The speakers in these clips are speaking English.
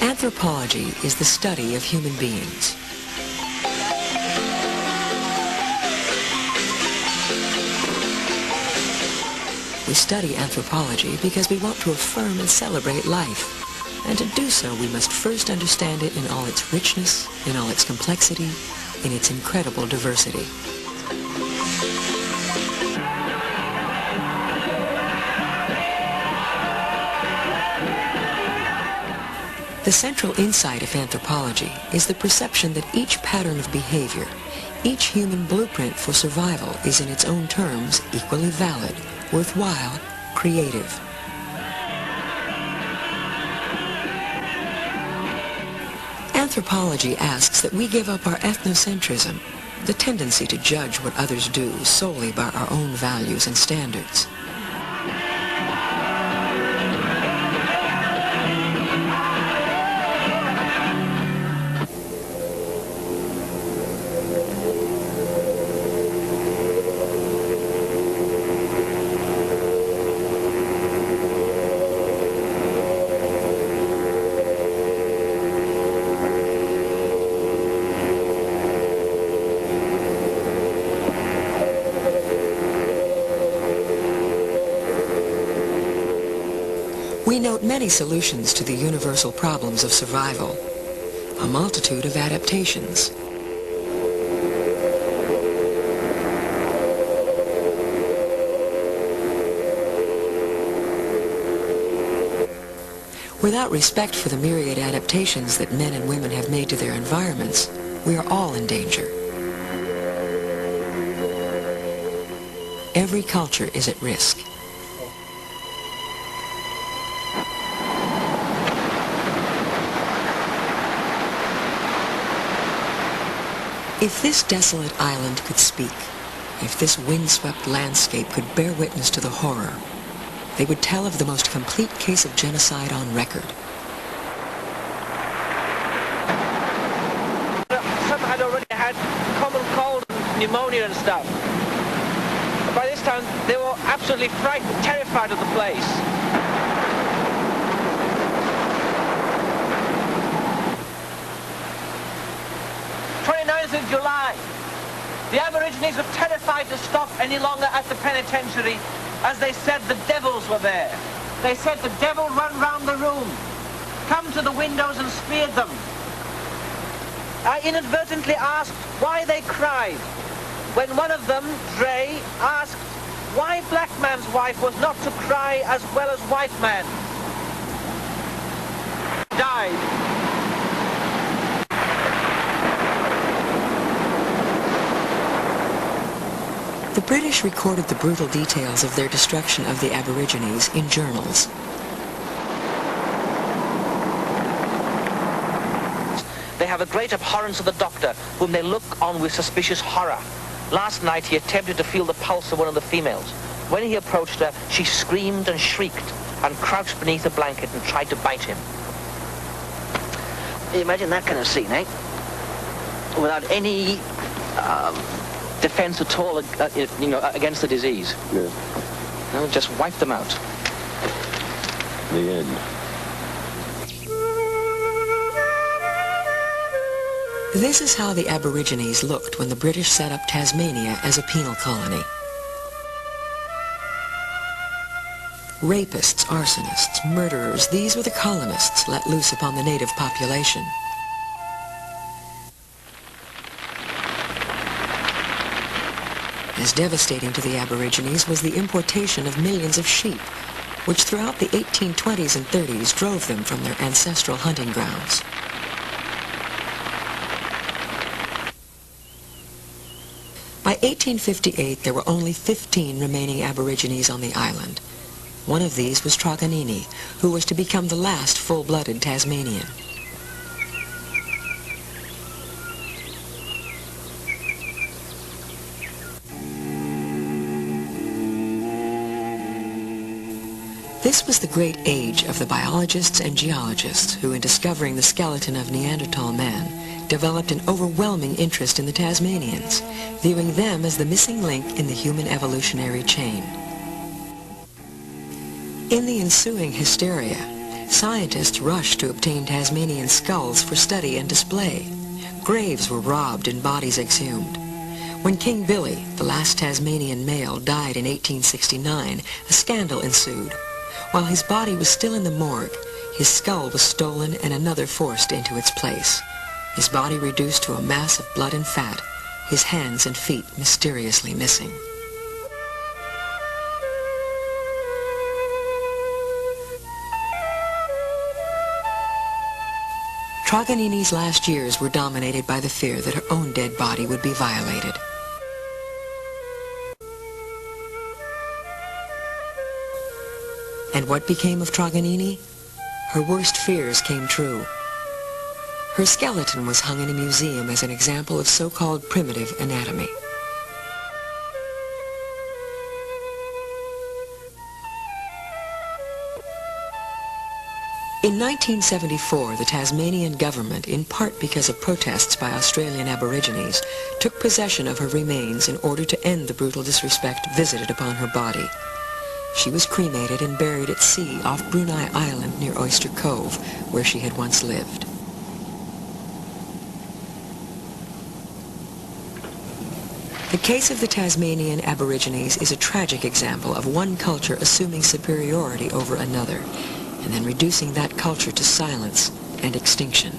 Anthropology is the study of human beings. We study anthropology because we want to affirm and celebrate life. And to do so, we must first understand it in all its richness, in all its complexity, in its incredible diversity. The central insight of anthropology is the perception that each pattern of behavior, each human blueprint for survival is in its own terms equally valid, worthwhile, creative. Anthropology asks that we give up our ethnocentrism, the tendency to judge what others do solely by our own values and standards. We note many solutions to the universal problems of survival, a multitude of adaptations. Without respect for the myriad adaptations that men and women have made to their environments, we are all in danger. Every culture is at risk. If this desolate island could speak, if this windswept landscape could bear witness to the horror, they would tell of the most complete case of genocide on record. Some had already had common cold and pneumonia and stuff. By this time, they were absolutely frightened, terrified of the place. Of July. The Aborigines were terrified to stop any longer at the penitentiary, as they said the devils were there. They said the devil run round the room, come to the windows and speared them. I inadvertently asked why they cried, when one of them, Dre, asked why black man's wife was not to cry as well as white man. Died. The British recorded the brutal details of their destruction of the Aborigines in journals. They have a great abhorrence of the doctor, whom they look on with suspicious horror. Last night he attempted to feel the pulse of one of the females. When he approached her, she screamed and shrieked and crouched beneath a blanket and tried to bite him. Imagine that kind of scene, eh? Without any defense at all, against the disease. Yeah. No, just wipe them out. The end. This is how the Aborigines looked when the British set up Tasmania as a penal colony. Rapists, arsonists, murderers, these were the colonists let loose upon the native population. As devastating to the Aborigines was the importation of millions of sheep, which throughout the 1820s and 30s drove them from their ancestral hunting grounds. By 1858, there were only 15 remaining Aborigines on the island. One of these was Truganini, who was to become the last full-blooded Tasmanian. This was the great age of the biologists and geologists who, in discovering the skeleton of Neanderthal man, developed an overwhelming interest in the Tasmanians, viewing them as the missing link in the human evolutionary chain. In the ensuing hysteria, Scientists rushed to obtain Tasmanian skulls for study and display. Graves were robbed and bodies exhumed. When King Billy, the last Tasmanian male, died in 1869, a scandal ensued. While his body was still in the morgue, his skull was stolen and another forced into its place. His body reduced to a mass of blood and fat, his hands and feet mysteriously missing. Truganini's last years were dominated by the fear that her own dead body would be violated. And what became of Truganini? Her worst fears came true. Her skeleton was hung in a museum as an example of so-called primitive anatomy. In 1974, the Tasmanian government, in part because of protests by Australian Aborigines, took possession of her remains in order to end the brutal disrespect visited upon her body. She was cremated and buried at sea off Brunei Island near Oyster Cove, where she had once lived. The case of the Tasmanian Aborigines is a tragic example of one culture assuming superiority over another, and then reducing that culture to silence and extinction.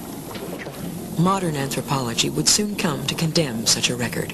Modern anthropology would soon come to condemn such a record.